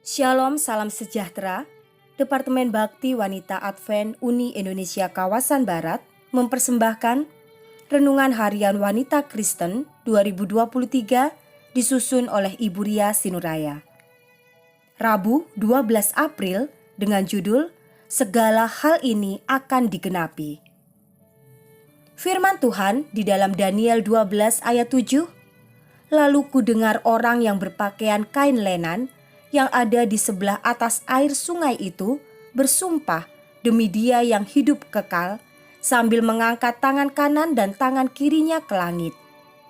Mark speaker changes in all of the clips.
Speaker 1: Shalom, salam sejahtera. Departemen Bakti Wanita Advent Uni Indonesia Kawasan Barat mempersembahkan Renungan Harian Wanita Kristen 2023 disusun oleh Ibu Ria Sinuraya. Rabu 12 April dengan judul Segala Hal Ini Akan Digenapi. Firman Tuhan di dalam Daniel 12 ayat 7, lalu kudengar orang yang berpakaian kain lenan yang ada di sebelah atas air sungai itu bersumpah demi Dia yang hidup kekal sambil mengangkat tangan kanan dan tangan kirinya ke langit.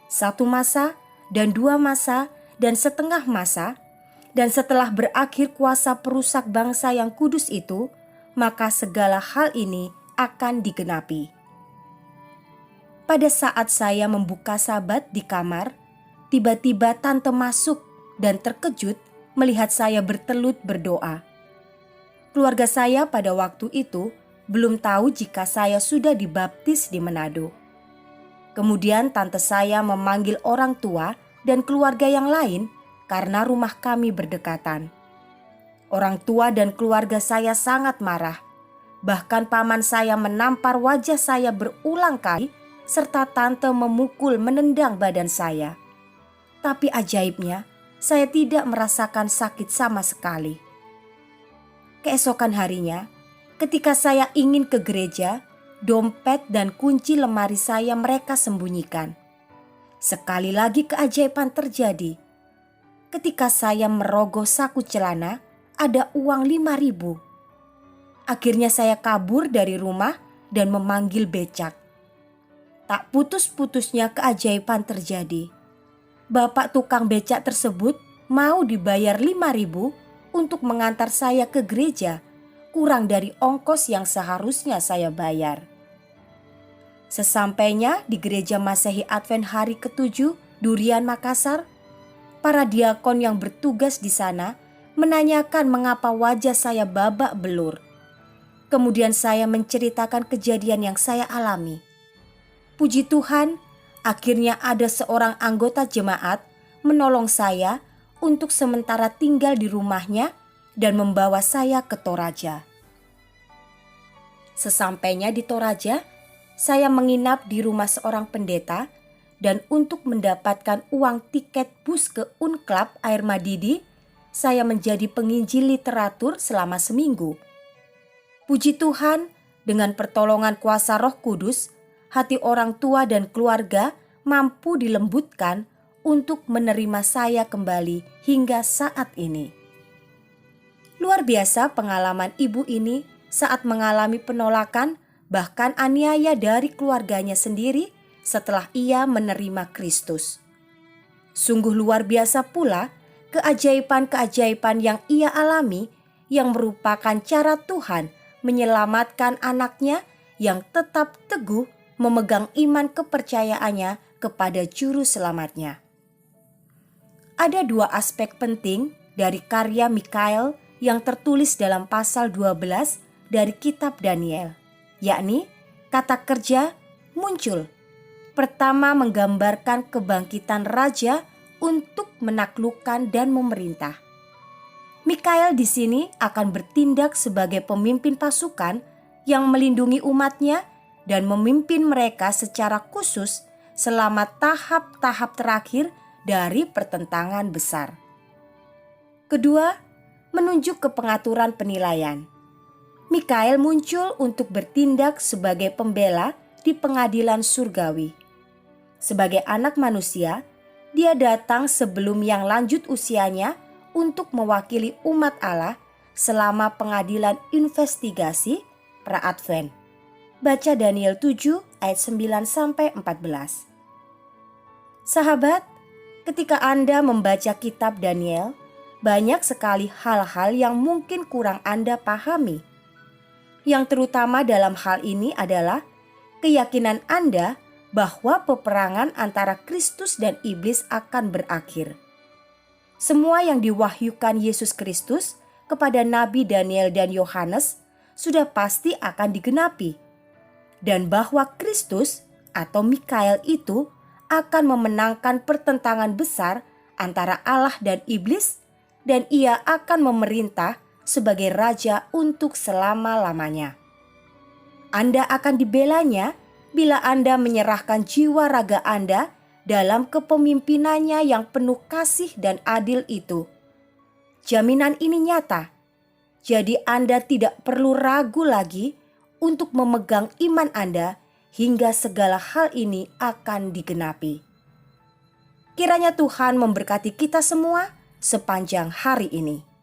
Speaker 1: 1 masa dan 2 masa dan setengah masa, dan setelah berakhir kuasa perusak bangsa yang kudus itu, maka segala hal ini akan digenapi. Pada saat saya membuka Sabat di kamar, tiba-tiba tante masuk dan terkejut melihat saya bertelut berdoa. Keluarga saya pada waktu itu belum tahu jika saya sudah dibaptis di Manado. Kemudian tante saya memanggil orang tua dan keluarga yang lain karena rumah kami berdekatan. Orang tua dan keluarga saya sangat marah. Bahkan paman saya menampar wajah saya berulang kali serta tante memukul menendang badan saya. Tapi ajaibnya, saya tidak merasakan sakit sama sekali. Keesokan harinya, ketika saya ingin ke gereja, dompet dan kunci lemari saya mereka sembunyikan. Sekali lagi keajaiban terjadi. Ketika saya merogoh saku celana, ada uang 5.000. Akhirnya saya kabur dari rumah dan memanggil becak. Tak putus-putusnya keajaiban terjadi. Bapak tukang becak tersebut mau dibayar 5.000 untuk mengantar saya ke gereja, kurang dari ongkos yang seharusnya saya bayar. Sesampainya di gereja Masehi Advent hari ke-7 Durian Makassar, para diakon yang bertugas di sana menanyakan mengapa wajah saya babak belur. Kemudian saya menceritakan kejadian yang saya alami. Puji Tuhan, akhirnya ada seorang anggota jemaat menolong saya untuk sementara tinggal di rumahnya dan membawa saya ke Toraja. Sesampainya di Toraja, saya menginap di rumah seorang pendeta dan untuk mendapatkan uang tiket bus ke Unclub Air Madidi, saya menjadi penginjil literatur selama seminggu. Puji Tuhan, dengan pertolongan kuasa Roh Kudus, hati orang tua dan keluarga mampu dilembutkan untuk menerima saya kembali hingga saat ini. Luar biasa pengalaman ibu ini saat mengalami penolakan bahkan aniaya dari keluarganya sendiri setelah ia menerima Kristus. Sungguh luar biasa pula keajaiban-keajaiban yang ia alami yang merupakan cara Tuhan menyelamatkan anaknya yang tetap teguh memegang iman kepercayaannya kepada Juru Selamatnya. Ada 2 aspek penting dari karya Mikael yang tertulis dalam pasal 12 dari kitab Daniel, yakni kata kerja muncul. Pertama menggambarkan kebangkitan raja untuk menaklukkan dan memerintah. Mikael di sini akan bertindak sebagai pemimpin pasukan yang melindungi umatnya dan memimpin mereka secara khusus selama tahap-tahap terakhir dari pertentangan besar. Kedua, menunjuk ke pengaturan penilaian. Mikael muncul untuk bertindak sebagai pembela di pengadilan surgawi. Sebagai anak manusia, dia datang sebelum yang lanjut usianya untuk mewakili umat Allah selama pengadilan investigasi pra-Advent. Baca Daniel 7 ayat 9-14. Sahabat, ketika Anda membaca kitab Daniel, banyak sekali hal-hal yang mungkin kurang Anda pahami. Yang terutama dalam hal ini adalah keyakinan Anda bahwa peperangan antara Kristus dan iblis akan berakhir. Semua yang diwahyukan Yesus Kristus kepada Nabi Daniel dan Yohanes sudah pasti akan digenapi. Dan bahwa Kristus atau Mikael itu akan memenangkan pertentangan besar antara Allah dan iblis dan Ia akan memerintah sebagai Raja untuk selama-lamanya. Anda akan dibelanya bila Anda menyerahkan jiwa raga Anda dalam kepemimpinannya yang penuh kasih dan adil itu. Jaminan ini nyata, jadi Anda tidak perlu ragu lagi untuk memegang iman Anda hingga segala hal ini akan digenapi. Kiranya Tuhan memberkati kita semua sepanjang hari ini.